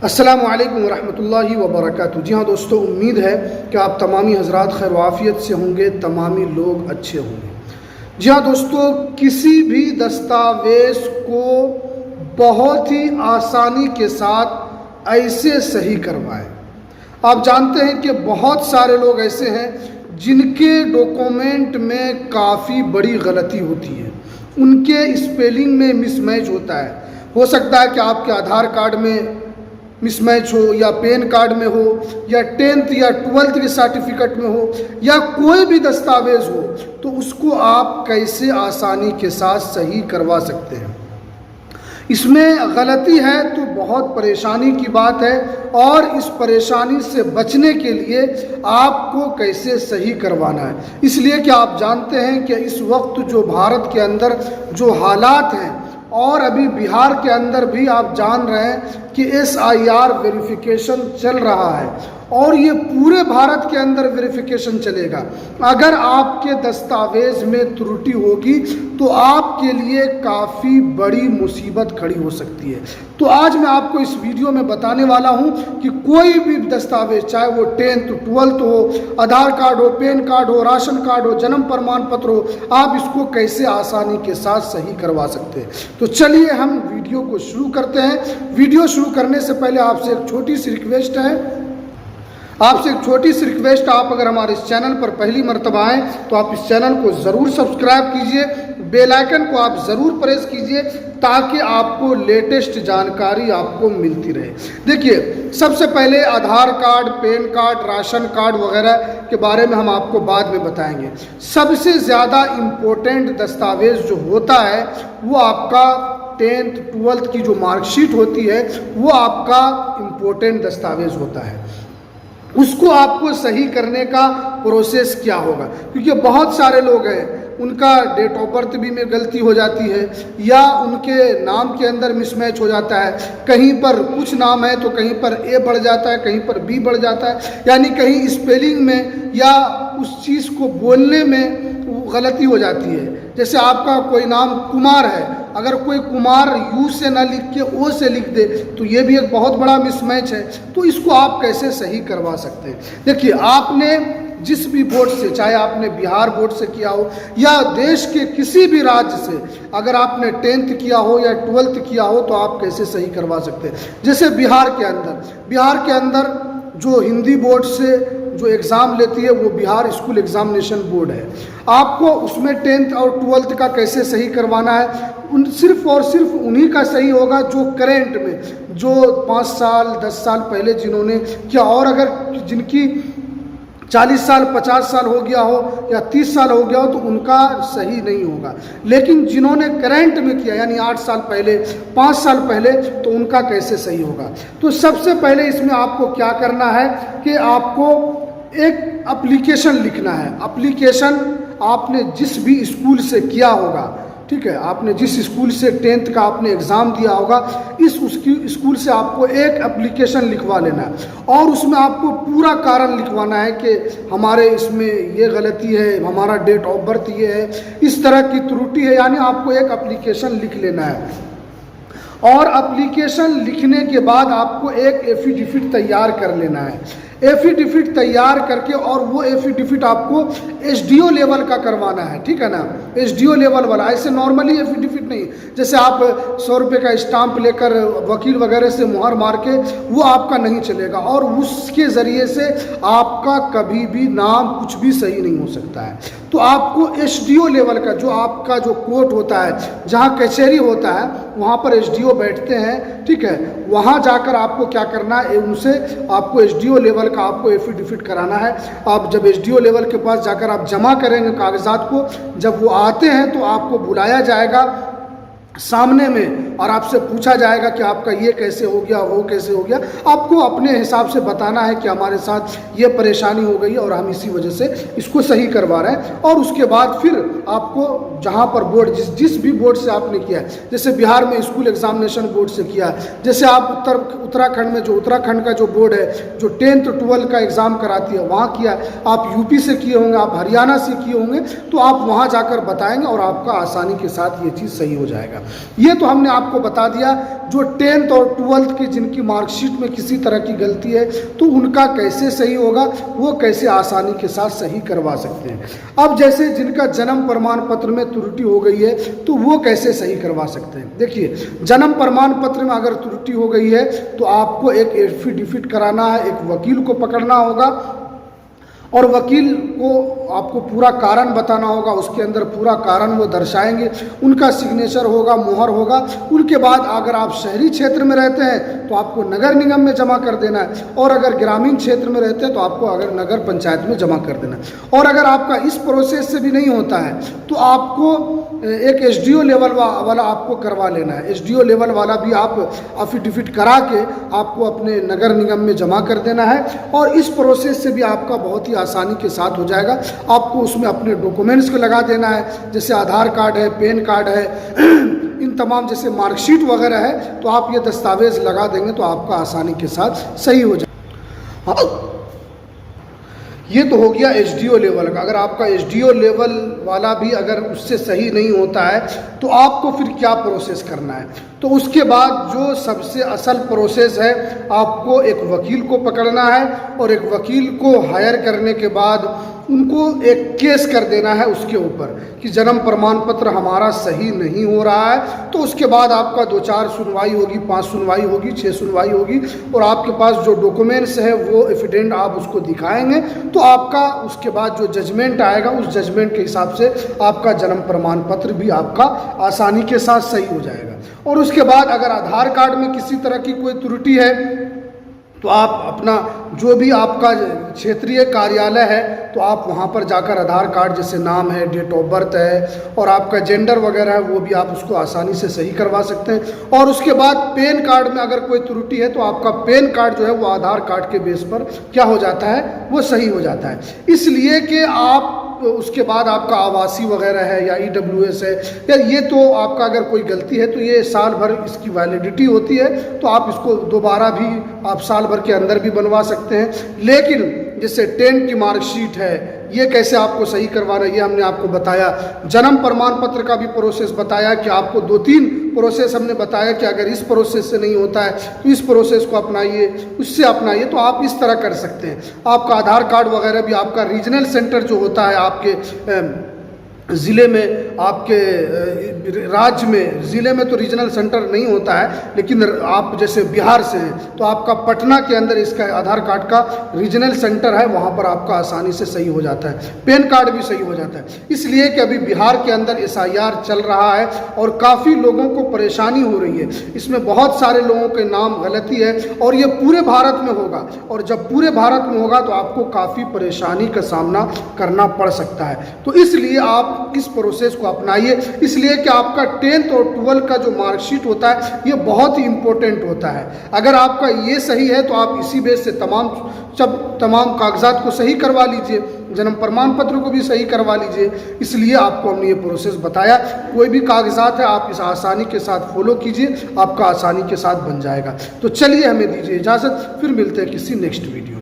अस्सलामु अलैकुम रहमतुल्लाहि व बरकातुहू। जी हाँ दोस्तों, उम्मीद है कि आप तमामी हज़रात खैर वाफ़ियत से होंगे, तमामी लोग अच्छे होंगे। जी हाँ दोस्तों, किसी भी दस्तावेज़ को बहुत ही आसानी के साथ ऐसे सही करवाएं। आप जानते हैं कि बहुत सारे लोग ऐसे हैं जिनके डॉक्यूमेंट में काफ़ी बड़ी गलती होती है, उनके स्पेलिंग में मिसमैच होता है। हो सकता है कि आपके आधार कार्ड में मिसमैच हो, या पैन कार्ड में हो, या 10th या 12th के सर्टिफिकेट में हो, या कोई भी दस्तावेज़ हो, तो उसको आप कैसे आसानी के साथ सही करवा सकते हैं। इसमें गलती है तो बहुत परेशानी की बात है, और इस परेशानी से बचने के लिए आपको कैसे सही करवाना है। इसलिए कि आप जानते हैं कि इस वक्त जो भारत के अंदर जो हालात हैं, और अभी बिहार के अंदर भी आप जान रहे हैं कि SIR वेरिफिकेशन चल रहा है, और ये पूरे भारत के अंदर वेरिफिकेशन चलेगा। अगर आपके दस्तावेज़ में त्रुटि होगी तो आपके लिए काफ़ी बड़ी मुसीबत खड़ी हो सकती है। तो आज मैं आपको इस वीडियो में बताने वाला हूं कि कोई भी दस्तावेज़, चाहे वो 10th 12th हो, आधार कार्ड हो, पैन कार्ड हो, राशन कार्ड हो, जन्म प्रमाण पत्र हो, आप इसको कैसे आसानी के साथ सही करवा सकते हैं। तो चलिए हम वीडियो को शुरू करते हैं। वीडियो शुरू करने से पहले आपसे एक छोटी सी रिक्वेस्ट है, आप अगर हमारे इस चैनल पर पहली मर्तबा आएँ तो आप इस चैनल को ज़रूर सब्सक्राइब कीजिए, बेल आइकन को आप ज़रूर प्रेस कीजिए, ताकि आपको लेटेस्ट जानकारी आपको मिलती रहे। देखिए, सबसे पहले Aadhaar card, PAN card, ration card वगैरह के बारे में हम आपको बाद में बताएंगे। सबसे ज़्यादा इम्पोर्टेंट दस्तावेज़ जो होता है वो आपका 10th 12th की जो मार्कशीट होती है, वो आपका इम्पोर्टेंट दस्तावेज़ होता है। उसको आपको सही करने का प्रोसेस क्या होगा, क्योंकि बहुत सारे लोग हैं उनका डेट ऑफ बर्थ भी में गलती हो जाती है, या उनके नाम के अंदर मिसमैच हो जाता है। कहीं पर कुछ नाम है तो कहीं पर A बढ़ जाता है, कहीं पर B बढ़ जाता है, यानी कहीं स्पेलिंग में या उस चीज़ को बोलने में गलती हो जाती है। जैसे आपका कोई नाम कुमार है, अगर कोई कुमार U से ना लिख के O से लिख दे तो ये भी एक बहुत बड़ा मिसमैच है। तो इसको आप कैसे सही करवा सकते हैं। देखिए, आपने जिस भी बोर्ड से, चाहे आपने बिहार बोर्ड से किया हो या देश के किसी भी राज्य से, अगर आपने 10th किया हो या 12th किया हो, तो आप कैसे सही करवा सकते हैं। जैसे बिहार के अंदर जो हिंदी बोर्ड से जो एग्ज़ाम लेती है वो बिहार स्कूल एग्जामिनेशन बोर्ड है। आपको उसमें 10th और 12th का कैसे सही करवाना है, सिर्फ और सिर्फ उन्हीं का सही होगा जो करेंट में, जो 5 साल 10 साल पहले जिन्होंने किया, और अगर जिनकी 40 साल 50 साल हो गया हो या 30 साल हो गया हो तो उनका सही नहीं होगा। लेकिन जिन्होंने करंट में किया, यानी 8 साल पहले, 5 साल पहले, तो उनका कैसे सही होगा। तो सबसे पहले इसमें आपको क्या करना है कि आपको एक एप्लीकेशन लिखना है। एप्लीकेशन आपने जिस भी स्कूल से किया होगा, ठीक है, आपने जिस स्कूल से 10th का आपने एग्ज़ाम दिया होगा, उसकी स्कूल से आपको एक एप्लीकेशन लिखवा लेना है, और उसमें आपको पूरा कारण लिखवाना है कि हमारे इसमें ये गलती है, हमारा डेट ऑफ बर्थ ये है, इस तरह की त्रुटि है, यानी आपको एक एप्लीकेशन लिख लेना है। और एप्लीकेशन लिखने के बाद आपको एक एफिडेविट तैयार कर लेना है। एफिडेविट तैयार करके, और वो एफिडेविट आपको SDO लेवल का करवाना है, ठीक है ना, SDO लेवल वाला। ऐसे नॉर्मली एफिडेविट नहीं, जैसे आप 100 रुपये का स्टाम्प लेकर वकील वगैरह से मुहर मार के, वो आपका नहीं चलेगा, और उसके ज़रिए से आपका कभी भी नाम कुछ भी सही नहीं हो सकता है। तो आपको SDO लेवल का, जो आपका जो कोर्ट होता है, जहाँ कचहरी होता है, वहाँ पर SDO बैठते हैं, ठीक है, वहाँ जाकर आपको क्या करना है, उनसे आपको SDO लेवल का आपको एफिडेविट कराना है। आप जब SDO लेवल के पास जाकर आप जमा करेंगे कागजात को, जब वो आते हैं तो आपको बुलाया जाएगा सामने में, और आपसे पूछा जाएगा कि आपका ये कैसे हो गया, वो कैसे हो गया। आपको अपने हिसाब से बताना है कि हमारे साथ ये परेशानी हो गई है और हम इसी वजह से इसको सही करवा रहे हैं। और उसके बाद फिर आपको जहाँ पर बोर्ड, जिस भी बोर्ड से आपने किया है, जैसे बिहार में स्कूल एग्जामिनेशन बोर्ड से किया है, जैसे आप उत्तराखंड में जो उत्तराखंड का जो बोर्ड है जो 10th 12th का एग्ज़ाम कराती है, वहाँ किया है, आप UP से किए होंगे, आप हरियाणा से किए होंगे, तो आप वहाँ जाकर बताएंगे और आपका आसानी के साथ ये चीज़ सही हो जाएगा। ये तो हमने आपको आपको बता दिया। जो 10th और 12th की जिनकी मार्कशीट में किसी तरह की गलती है तो उनका कैसे सही होगा, वो कैसे आसानी के साथ सही करवा सकते हैं। अब जैसे जिनका जन्म प्रमाण पत्र में त्रुटि हो गई है तो वो कैसे सही करवा सकते हैं। देखिए, जन्म प्रमाण पत्र में अगर त्रुटि हो गई है तो आपको एक एफिडेविट कराना है, एक वकील को पकड़ना होगा और वकील को आपको पूरा कारण बताना होगा। उसके अंदर पूरा कारण वो दर्शाएंगे, उनका सिग्नेचर होगा, मुहर होगा। उनके बाद अगर आप शहरी क्षेत्र में रहते हैं तो आपको नगर निगम में जमा कर देना है, और अगर ग्रामीण क्षेत्र में रहते हैं तो आपको अगर नगर पंचायत में जमा कर देना है। और अगर आपका इस प्रोसेस से भी नहीं होता है तो आपको एक एसडीओ लेवल वाला आपको करवा लेना है। एसडीओ लेवल वाला भी आप एफिडेविट करा के आपको अपने नगर निगम में जमा कर देना है, और इस प्रोसेस से भी आपका बहुत ही आसानी के साथ हो जाएगा। आपको उसमें अपने डॉक्यूमेंट्स को लगा देना है, जैसे आधार कार्ड है, पैन कार्ड है, इन तमाम जैसे मार्कशीट वगैरह है, तो आप ये दस्तावेज लगा देंगे तो आपका आसानी के साथ सही हो जाएगा। हाँ, ये तो हो गया एसडीओ लेवल का। अगर आपका एसडीओ लेवल वाला भी अगर उससे सही नहीं होता है तो आपको फिर क्या प्रोसेस करना है, तो उसके बाद जो सबसे असल प्रोसेस है, आपको एक वकील को पकड़ना है और एक वकील को हायर करने के बाद उनको एक केस कर देना है उसके ऊपर कि जन्म प्रमाण पत्र हमारा सही नहीं हो रहा है। तो उसके बाद आपका 2-4 सुनवाई होगी, 5 सुनवाई होगी, 6 सुनवाई होगी, और आपके पास जो डॉक्यूमेंट्स है वो एफिडेंट आप उसको दिखाएंगे तो आपका उसके बाद जो जजमेंट आएगा उस जजमेंट के हिसाब से आपका जन्म प्रमाण पत्र भी आपका आसानी के साथ सही हो जाएगा। और उसके बाद अगर आधार कार्ड में किसी तरह की कोई त्रुटि है तो आप अपना जो भी आपका क्षेत्रीय कार्यालय है तो आप वहाँ पर जाकर आधार कार्ड जैसे नाम है, डेट ऑफ बर्थ है और आपका जेंडर वगैरह है वो भी आप उसको आसानी से सही करवा सकते हैं। और उसके बाद पैन कार्ड में अगर कोई त्रुटि है तो आपका पैन कार्ड जो है वो आधार कार्ड के बेस पर क्या हो जाता है, वो सही हो जाता है। इसलिए कि आप उसके बाद आपका आवासीय वगैरह है या ईडब्ल्यूएस है या ये तो आपका अगर कोई गलती है तो ये साल भर इसकी वैलिडिटी होती है, तो आप इसको दोबारा भी आप साल भर के अंदर भी बनवा सकते हैं। लेकिन जैसे 10 की मार्कशीट है, ये कैसे आपको सही करवाना है ये हमने आपको बताया। जन्म प्रमाण पत्र का भी प्रोसेस बताया कि आपको 2-3 प्रोसेस हमने बताया कि अगर इस प्रोसेस से नहीं होता है तो इस प्रोसेस को अपनाइए, उससे अपनाइए, तो आप इस तरह कर सकते हैं। आपका आधार कार्ड वगैरह भी आपका रीजनल सेंटर जो होता है आपके ज़िले में, आपके राज्य में, ज़िले में तो रीजनल सेंटर नहीं होता है, लेकिन आप जैसे बिहार से हैं तो आपका पटना के अंदर इसका आधार कार्ड का रीजनल सेंटर है, वहाँ पर आपका आसानी से सही हो जाता है, पैन कार्ड भी सही हो जाता है। इसलिए कि अभी बिहार के अंदर SIR चल रहा है और काफ़ी लोगों को परेशानी हो रही है, इसमें बहुत सारे लोगों के नाम गलती है और ये पूरे भारत में होगा, और जब पूरे भारत में होगा तो आपको काफ़ी परेशानी का सामना करना पड़ सकता है। तो इसलिए आप इस प्रोसेस को अपनाइए। इसलिए कि आपका 10th और 12th का जो मार्कशीट होता है ये बहुत ही इंपॉर्टेंट होता है। अगर आपका ये सही है तो आप इसी बेस से तमाम कागजात को सही करवा लीजिए, जन्म प्रमाण पत्र को भी सही करवा लीजिए। इसलिए आपको हमने ये प्रोसेस बताया। कोई भी कागजात है आप इस आसानी के साथ फॉलो कीजिए, आपका आसानी के साथ बन जाएगा। तो चलिए हमें दीजिए इजाज़त, फिर मिलते हैं किसी नेक्स्ट वीडियो।